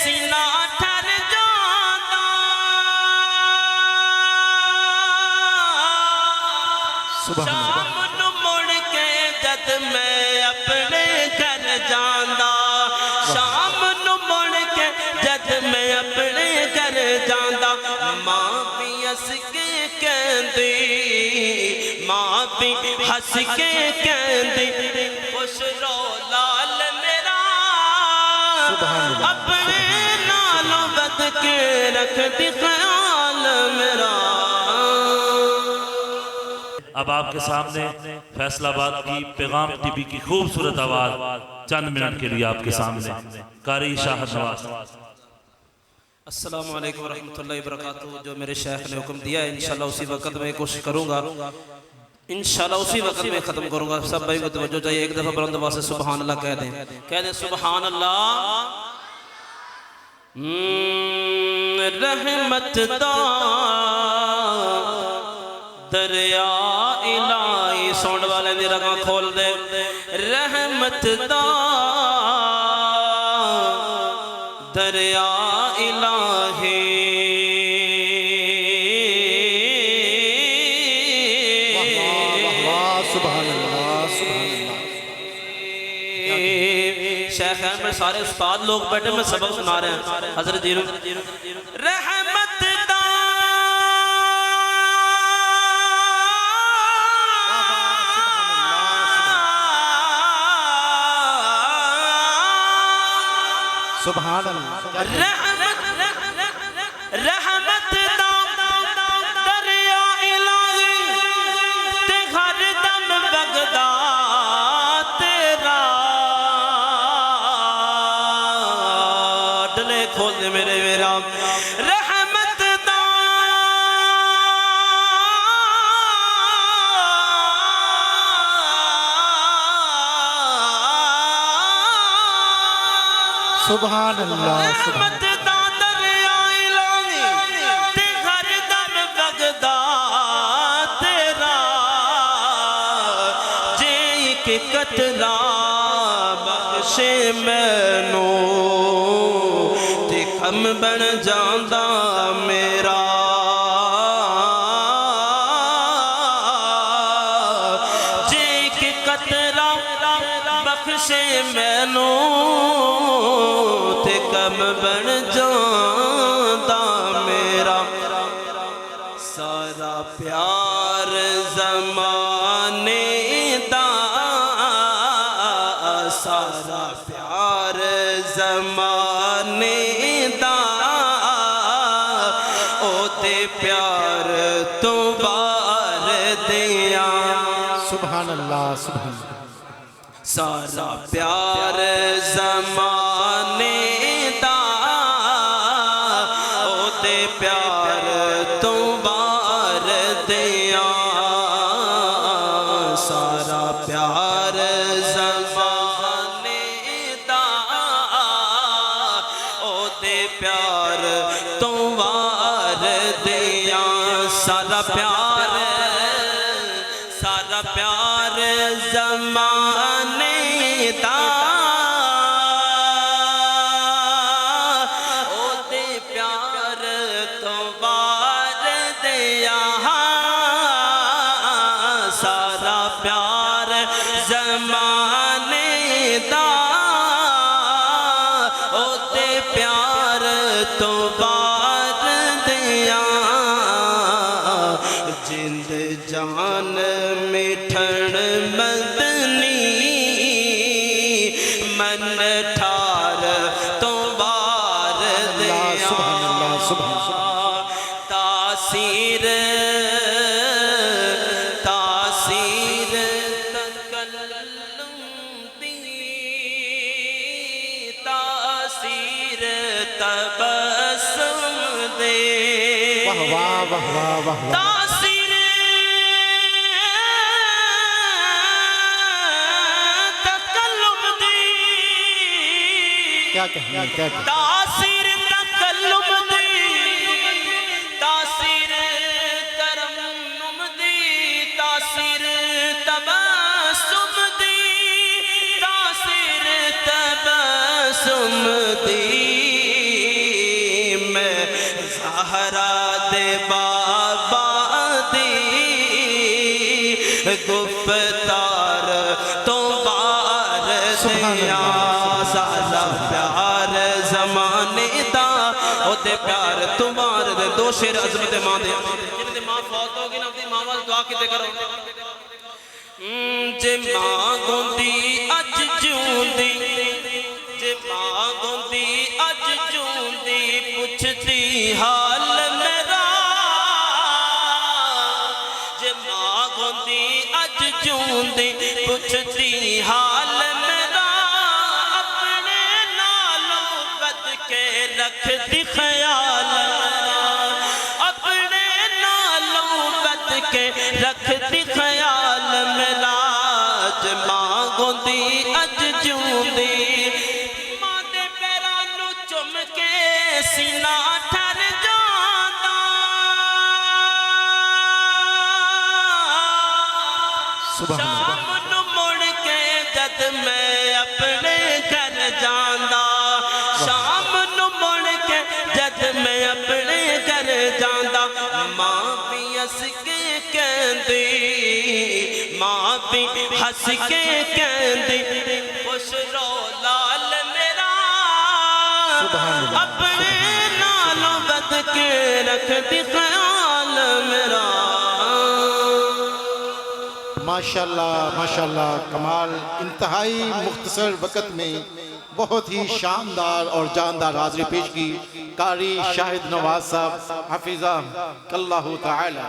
سینہ ٹھر جاندا شام نو مڑ کے جد میں اپنے گھر جاندا شام نو مڑ کے جد میں اپنے گھر جاندا ماں بھی ہس کے کہندی ماں بھی ہس کے کہندی خوش رو لال میرا اپنے نالوں بد کے رکھ دی خیال میرا۔ اب آپ کے سامنے فیصل آباد کی پیغام ٹی وی کی خوبصورت آواز چند منٹ کے لیے آپ کے سامنے قاری شاہد نواز۔ السلام علیکم ورحمۃ اللہ وبرکاتہ۔ جو میرے شیخ نے حکم دیا ہے انشاءاللہ اسی وقت میں کوشش کروں گا، انشاءاللہ اسی وقت میں ختم کروں گا۔ سب بھائی کو توجہ چاہیے، ایک دفعہ بلند آواز سے سبحان اللہ کہہ دیں سبحان اللہ۔ رحمت دا دریا الہی، سونڈ والے دی رگاں کھول دے، رحمت دا دریا الہی سبحان اللہ سبحان اللہ۔ شیخ احمد سارے استاد لوگ بیٹھے میں سبق سنا رہے ہیں، حضرت جیرو رحمت دا سبحان اللہ۔ رحمت دا دریا الہی تے ہر دم وگدا تیرا، ڈلے کھول دے میرے میرا رحمت دا سبحان اللہ رحمت دا دریا الہی تے ہر دم وگدا تیرا، جے ایک قطرہ بخشے مینوں تے کم بن جاندا میرا، جے ایک قطرہ بخشے مینوں تے کم بن جاندا میرا، سارا پیار زمانے دا سارا پیار زمانے دا او تے پیار تو بار دیاں، سبحان اللہ سبحان اللہ۔ سارا پیار زمانے دا او تے پیار تو بار دیاں، سارا پیار زمانے دا او تے پیار تو بار دیاں، سارا پیار زمانے دا او تے پیار تو بار دیا، سارا پیار زمانے دا او تے پیار تو بار دیا، جند جان مٹھن مدنی من ٹھار تو بار دیا، تاثیر تکلم دی، تاثیر تبسم دے، واہ واہ واہ واہ واہ۔ تاثیر تکلم دی، کیا کہنا کیا کہنا۔ تاثیر تکلم دی، تاثیر ترنم دی، تاثیر تبسم دی، تاثیر تبسم دی، سادا پیار زمانے دا او تے پیار تمہارے دے دو شیر عظمت ماں دے جن دے ماں فوت ہوگی نا اپنی ماں وال دعا کیتے کرو جے ماں گوندی اج جوندی جے ماں گوندی اج جوندی پوچھتی حال میرا جے ماں گوندی اج جوندی پوچھتی حال میرا اپنے نالوں بد کے رکھتی خیال میرا اپنے نالوں بد کے رکھتی خیال میرا جے ماں گوندی اج جوندی ماں دے پیرانوں چم کے سینہ ٹھر جاندا سبحان اللہ شام نو مڑ کے جد میں اپنے گھر جاندا شام نو مڑ کے جد میں اپنے گھر جاندا ماں بھی ہس کے کہندی ماں بھی ہس کے کہندی خوش رو لال میرا سبحان اللہ اپنے نالوں بد کے رکھتی خیال میرا ماشاءاللہ کمال انتہائی مختصر وقت میں بہت ہی شاندار اور جاندار حاضری پیش کی قاری شاہد نواز صاحب حفظہ اللہ تعالی